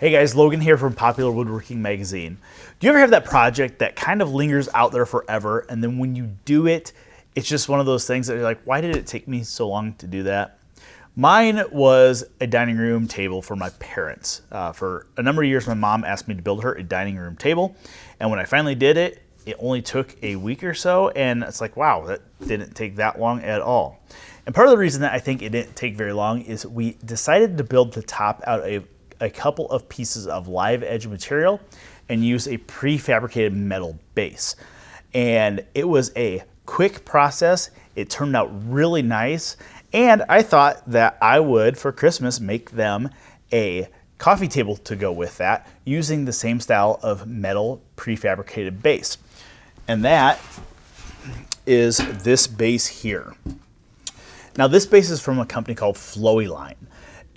Hey guys, Logan here from Popular Woodworking Magazine. Do you ever have that project that kind of lingers out there forever, and then when you do it, it's just one of those things that you're like, why did it take me so long to do that? Mine was a dining room table for my parents. For a number of years, my mom asked me to build her a dining room table, and when I finally did it, it only took a week or so, and it's like, wow, that didn't take that long at all. And part of the reason that I think it didn't take very long is we decided to build the top out of a couple of pieces of live edge material and use a prefabricated metal base. And it was a quick process. It turned out really nice. And I thought that I would, for Christmas, make them a coffee table to go with that using the same style of metal prefabricated base. And that is this base here. Now this base is from a company called Flattening,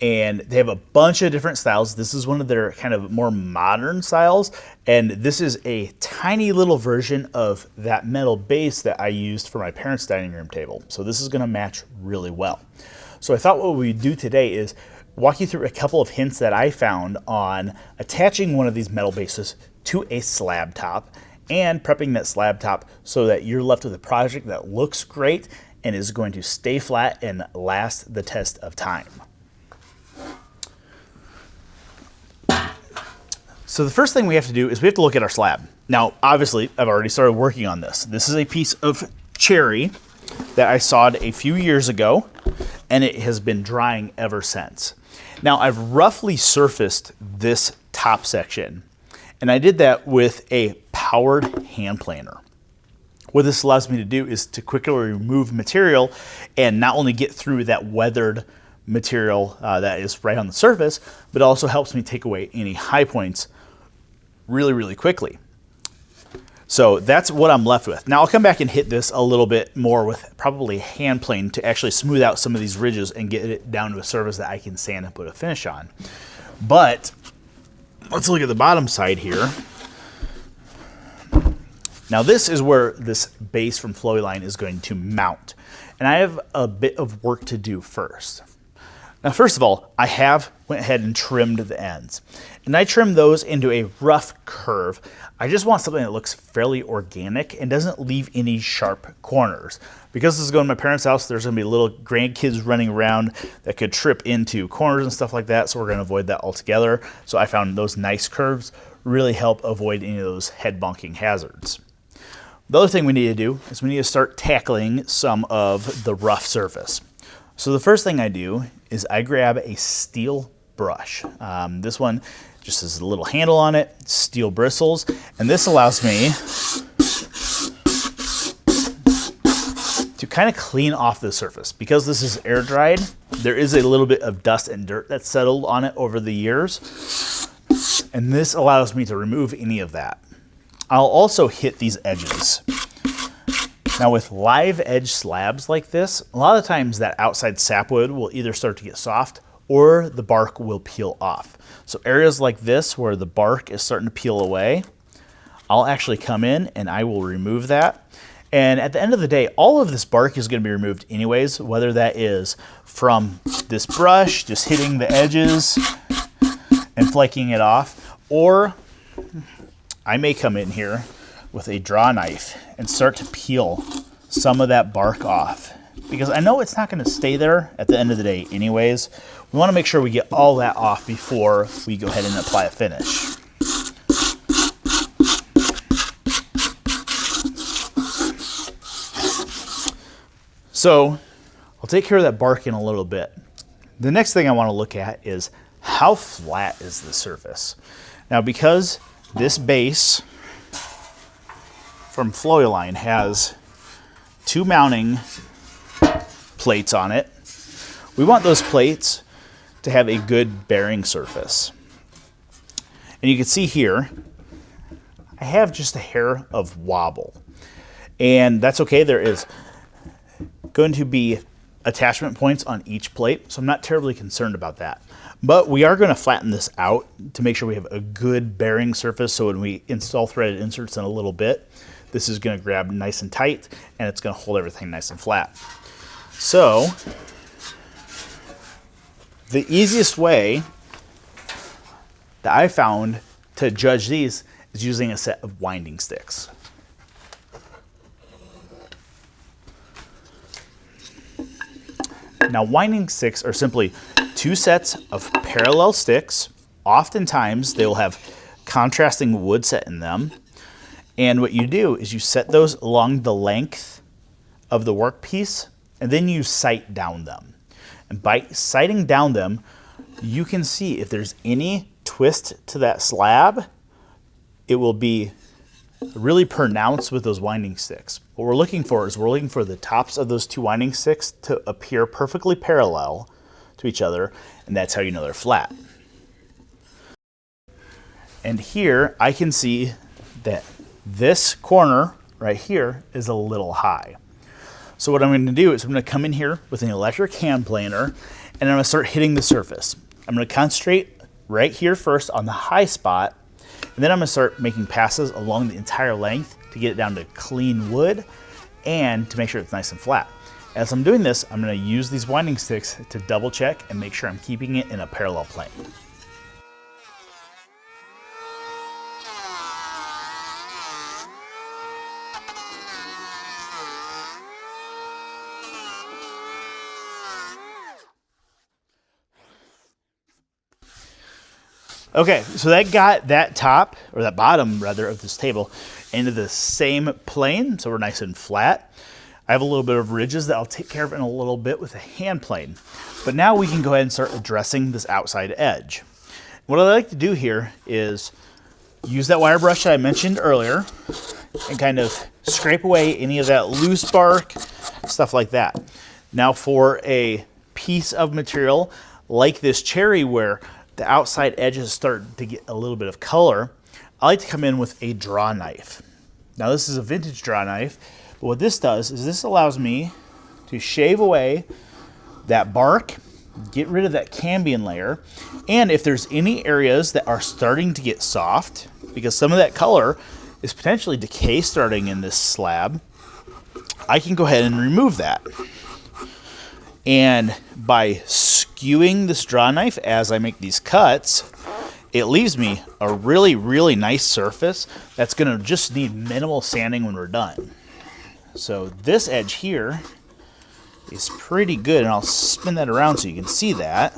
and they have a bunch of different styles. This is one of their kind of more modern styles, and this is a tiny little version of that metal base that I used for my parents' dining room table. So this is gonna match really well. So I thought what we'd do today is walk you through a couple of hints that I found on attaching one of these metal bases to a slab top and prepping that slab top so that you're left with a project that looks great and is going to stay flat and last the test of time. So the first thing we have to do is we have to look at our slab. Now, obviously, I've already started working on this. This is a piece of cherry that I sawed a few years ago, and it has been drying ever since. Now, I've roughly surfaced this top section, and I did that with a powered hand planer. What this allows me to do is to quickly remove material and not only get through that weathered material that is right on the surface, but also helps me take away any high points really quickly. So that's what I'm left with. Now I'll come back and hit this a little bit more with probably a hand plane to actually smooth out some of these ridges and get it down to a surface that I can sand and put a finish on. But let's look at the bottom side here. Now this is where this base from Flattening is going to mount. And I have a bit of work to do first. Now, first of all, I have went ahead and trimmed the ends. And I trimmed those into a rough curve. I just want something that looks fairly organic and doesn't leave any sharp corners. Because this is going to my parents' house, there's gonna be little grandkids running around that could trip into corners and stuff like that, so we're gonna avoid that altogether. So I found those nice curves really help avoid any of those head bonking hazards. The other thing we need to do is we need to start tackling some of the rough surface. So the first thing I do is I grab a steel brush. This one just has a little handle on it, steel bristles, and this allows me to kind of clean off the surface. Because this is air dried, there is a little bit of dust and dirt that's settled on it over the years, and this allows me to remove any of that. I'll also hit these edges. Now with live edge slabs like this, a lot of times that outside sapwood will either start to get soft or the bark will peel off. So areas like this where the bark is starting to peel away, I'll actually come in and I will remove that. And at the end of the day, all of this bark is going to be removed anyways, whether that is from this brush, just hitting the edges and flaking it off, or I may come in here with a draw knife and start to peel some of that bark off. Because I know it's not gonna stay there at the end of the day anyways. We wanna make sure we get all that off before we go ahead and apply a finish. So I'll take care of that bark in a little bit. The next thing I wanna look at is how flat is the surface? Now because this base from Flattening has two mounting plates on it. We want those plates to have a good bearing surface. And you can see here, I have just a hair of wobble. And that's okay, there is going to be attachment points on each plate, so I'm not terribly concerned about that. But we are going to flatten this out to make sure we have a good bearing surface, so when we install threaded inserts in a little bit, this is going to grab nice and tight, and it's going to hold everything nice and flat. So the easiest way that I found to judge these is using a set of winding sticks. Now, winding sticks are simply two sets of parallel sticks. Oftentimes, they will have contrasting wood set in them. And what you do is you set those along the length of the workpiece, and then you sight down them. And by sighting down them, you can see if there's any twist to that slab, it will be really pronounced with those winding sticks. What we're looking for is we're looking for the tops of those two winding sticks to appear perfectly parallel to each other, and that's how you know they're flat. And here I can see that this corner right here is a little high. So what I'm going to do is I'm going to come in here with an electric hand planer, and I'm going to start hitting the surface. I'm going to concentrate right here first on the high spot, and then I'm going to start making passes along the entire length to get it down to clean wood and to make sure it's nice and flat. As I'm doing this, I'm going to use these winding sticks to double check and make sure I'm keeping it in a parallel plane. Okay, so that got that top, or that bottom rather, of this table into the same plane, so we're nice and flat. I have a little bit of ridges that I'll take care of in a little bit with a hand plane. But now we can go ahead and start addressing this outside edge. What I like to do here is use that wire brush I mentioned earlier and kind of scrape away any of that loose bark, stuff like that. Now for a piece of material like this cherry where the outside edges start to get a little bit of color, I like to come in with a draw knife. Now this is a vintage draw knife, but what this does is this allows me to shave away that bark, get rid of that cambium layer, and if there's any areas that are starting to get soft, because some of that color is potentially decay starting in this slab, I can go ahead and remove that. And by skewing this draw knife as I make these cuts, it leaves me a really, really nice surface that's going to just need minimal sanding when we're done. So this edge here is pretty good, and I'll spin that around so you can see that.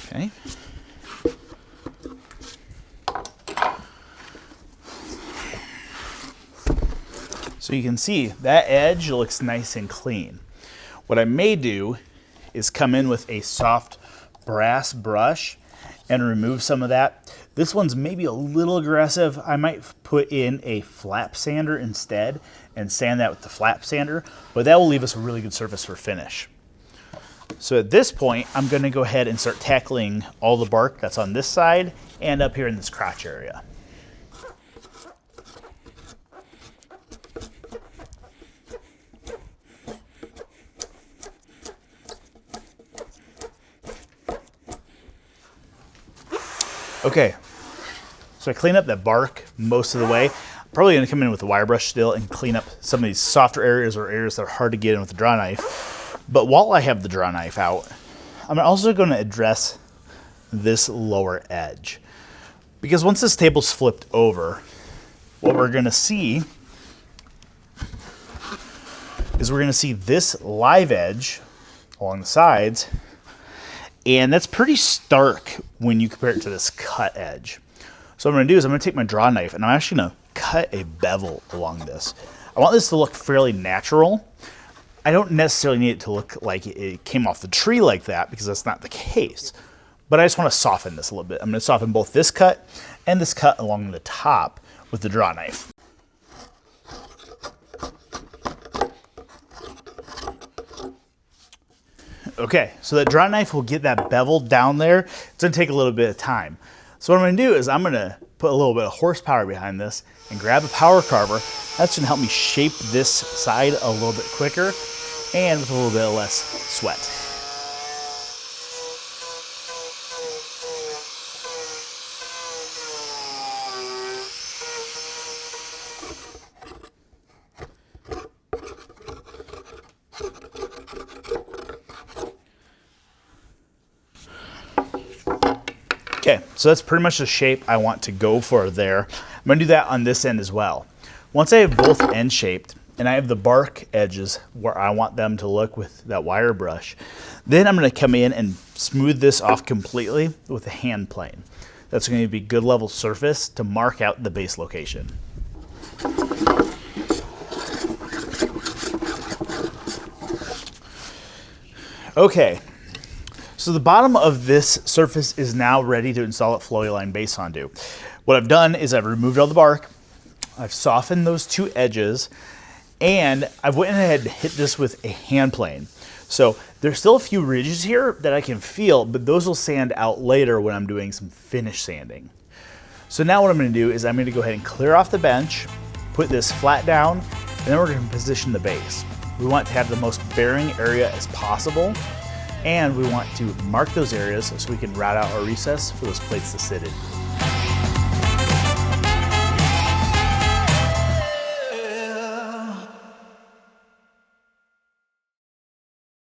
Okay. So you can see that edge looks nice and clean. What I may do is come in with a soft brass brush and remove some of that. This one's maybe a little aggressive. I might put in a flap sander instead and sand that with the flap sander, but that will leave us a really good surface for finish. So at this point, I'm going to go ahead and start tackling all the bark that's on this side and up here in this crotch area. Okay, so I clean up that bark most of the way. I'm probably going to come in with the wire brush still and clean up some of these softer areas or areas that are hard to get in with the draw knife. But while I have the draw knife out, I'm also going to address this lower edge. Because once this table's flipped over, what we're going to see is we're going to see this live edge along the sides, and that's pretty stark when you compare it to this cut edge. So what I'm going to do is I'm going to take my draw knife and I'm actually going to cut a bevel along this. I want this to look fairly natural. I don't necessarily need it to look like it came off the tree like that, because that's not the case. But I just want to soften this a little bit. I'm going to soften both this cut and this cut along the top with the draw knife. Okay, so that draw knife will get that bevel down there. It's going to take a little bit of time. So what I'm going to do is I'm going to put a little bit of horsepower behind this and grab a power carver. That's going to help me shape this side a little bit quicker and with a little bit less sweat. Okay, so that's pretty much the shape I want to go for there. I'm gonna do that on this end as well. Once I have both ends shaped, and I have the bark edges where I want them to look with that wire brush, then I'm gonna come in and smooth this off completely with a hand plane. That's going to be good level surface to mark out the base location. Okay, so the bottom of this surface is now ready to install a flowy line base onto. What I've done is I've removed all the bark, I've softened those two edges, and I've went ahead and hit this with a hand plane. So there's still a few ridges here that I can feel, but those will sand out later when I'm doing some finish sanding. So now what I'm gonna do is I'm gonna go ahead and clear off the bench, put this flat down, and then we're gonna position the base. We want to have the most bearing area as possible, and we want to mark those areas so we can route out our recess for those plates to sit in.